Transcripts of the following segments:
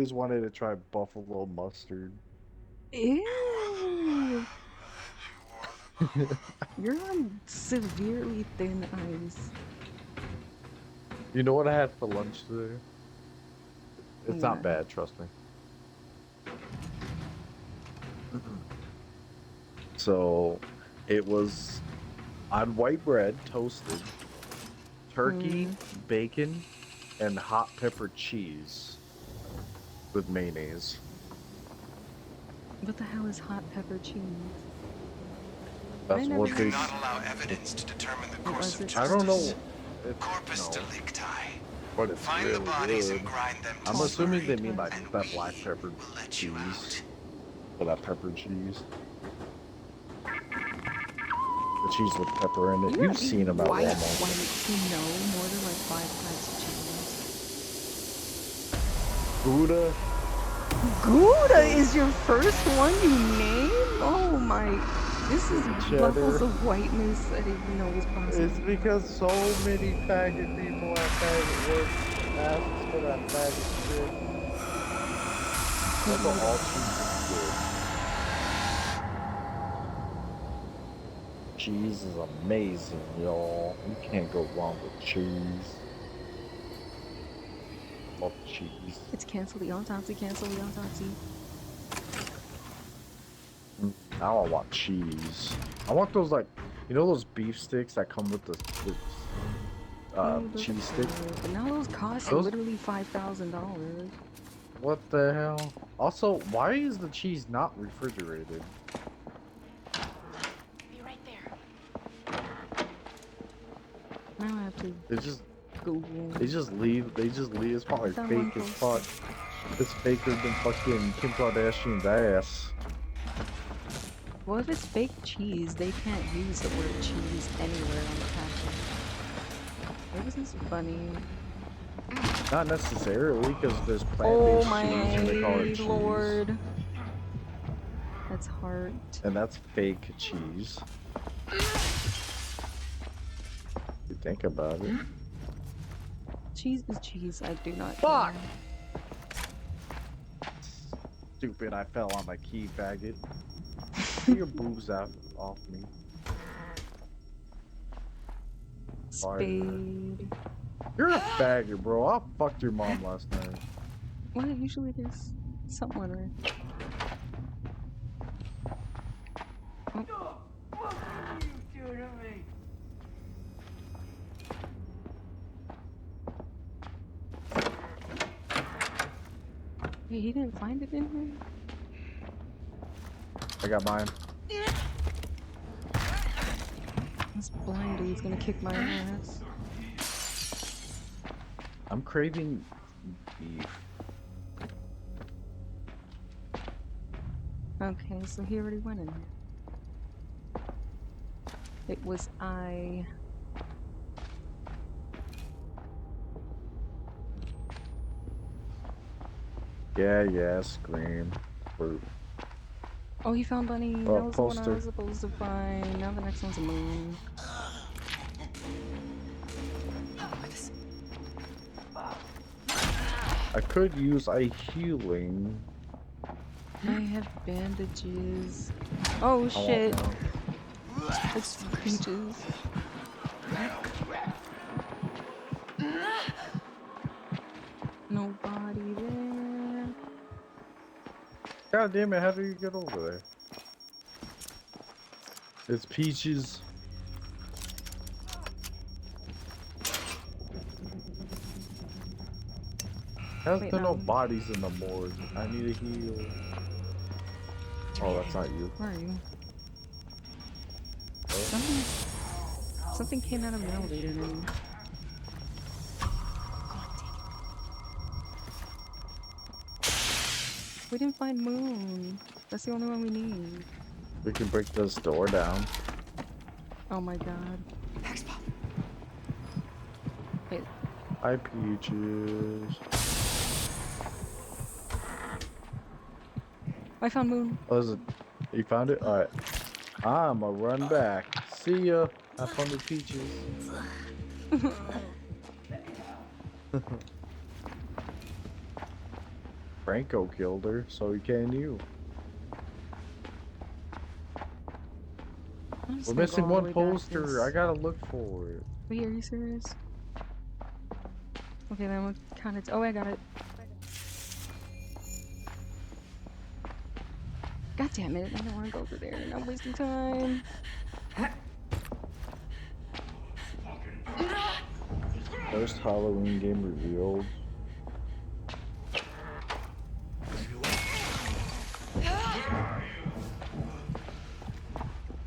always wanted to try buffalo mustard. Ew. You're on severely thin ice. You know what I had for lunch today? It's not What? bad, trust me. So it was on white bread, toasted, turkey, Mm. bacon, and hot pepper cheese with mayonnaise. What the hell is hot pepper cheese? I That's never what You they. heard. cannot allow evidence to determine the What course was of it I don't called? justice. know. It's Corpus no, delicti. but it's Find the really bodies and good. grind them to I'm Called assuming they slurry, mean appetizer. like and that black we pepper will let you cheese. out. For that pepper cheese. The cheese with pepper in it. You You've gotta be seen them at white Walmart. to know more than like 5 types of cheese. Gouda. Gouda is your first one you name? Oh my. This is levels Cheddar. of whiteness I didn't even know was It's possible. because so many faggot people at faggot work asks for that faggot shit. Also, all cheese is good. Cheese is amazing, y'all. You can't go wrong with cheese. Love cheese. It's cancel the autopsy, cancel the autopsy. Now I want cheese. I want those like, you know those beef sticks that come with the Oh, those cheese are stick? good. But now those cost Those, literally $5,000. what the hell? Also, why is the cheese not refrigerated? Be right there. Now I have to They just Google. they just leave. It's probably Found one fake as posted. fuck. It's faker than fucking Kim Kardashian's ass. Well, if it's fake cheese, they can't use the word cheese anywhere on the package. This is funny. Not necessarily, because there's Oh plant-based my cheese and they call it cheese. lord. That's heart. And that's fake cheese. You think about it. Cheese is cheese, I do not Fuck! care. Stupid, I fell on my key, faggot. Get your boobs off me. Spade. You're a faggot, bro. I fucked your mom last night. Well, usually there's someone or... Oh. What are you doing to me? Hey, he didn't find it in here? I got mine. This blind dude's gonna kick my ass. I'm craving beef. Okay, so he already went in here. It was I. Yeah, scream. Fruit. Oh, he found Bunny. Oh, That was the one I poster. was supposed to find. Now the next one's a moon. I could use a healing. I have bandages. Oh I shit. want one. It's peaches. Nobody there. God damn it, how do you get over there? It's peaches. How's Wait, there no no. bodies in the morgue? I need a heal. Oh, that's not you. Where are you? Oh. Something came out of an elevator now. We didn't find Moon. That's the only one we need. We can break this door down. Oh my god. Wait. Hi, peaches. I found Moon. Oh, is it? You found it? Alright. I'ma run back. See ya. Have fun with peaches. Franco killed her, so he can you. I'm just We're gonna go missing all the one way back poster. I this- gotta look for it. Wait, are you serious? Okay, then I'm gonna count it. Oh, I got it. God damn it! I don't want to go over there. I'm wasting time. First Halloween game revealed.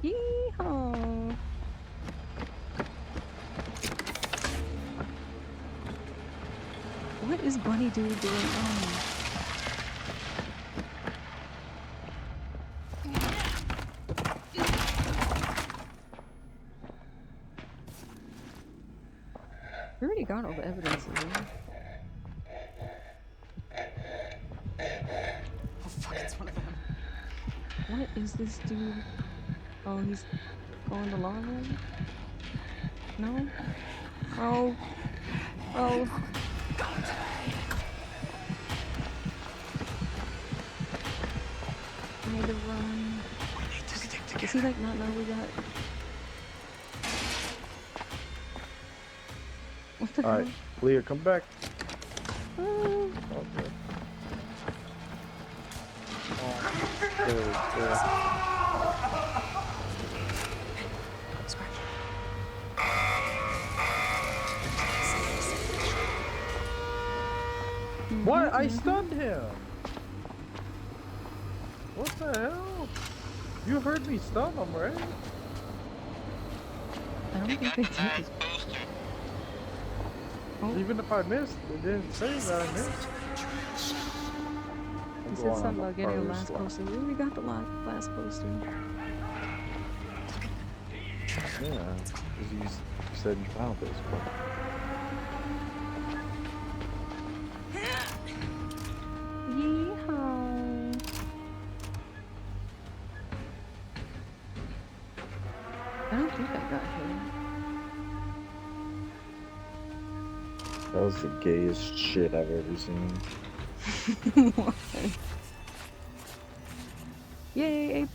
Yeehaw! What is Bunny Dude doing? Oh. We already got all the evidence. Oh fuck, it's one of them. What is this dude? Oh, he's going the long way? No? Oh. Oh. I need to run. We need to stick Does he together. like not know we got... What the Alright, hell? Leah, come back. Oh. Okay. There. What? I stunned him! What the hell? You heard me stun him, right? I don't think they did. Oh, Even if I missed, it didn't say that I missed. he said something about getting the last poster. We already got the last poster. Yeah, because you said you found this, but... Yeehaw! I don't think I got him. That was the gayest shit I've ever seen. What? Yay, A+.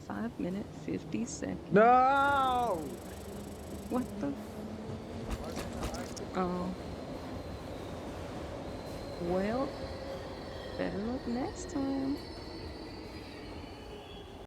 5 minutes, 50 seconds. No! What the? Oh. Well, better luck next time.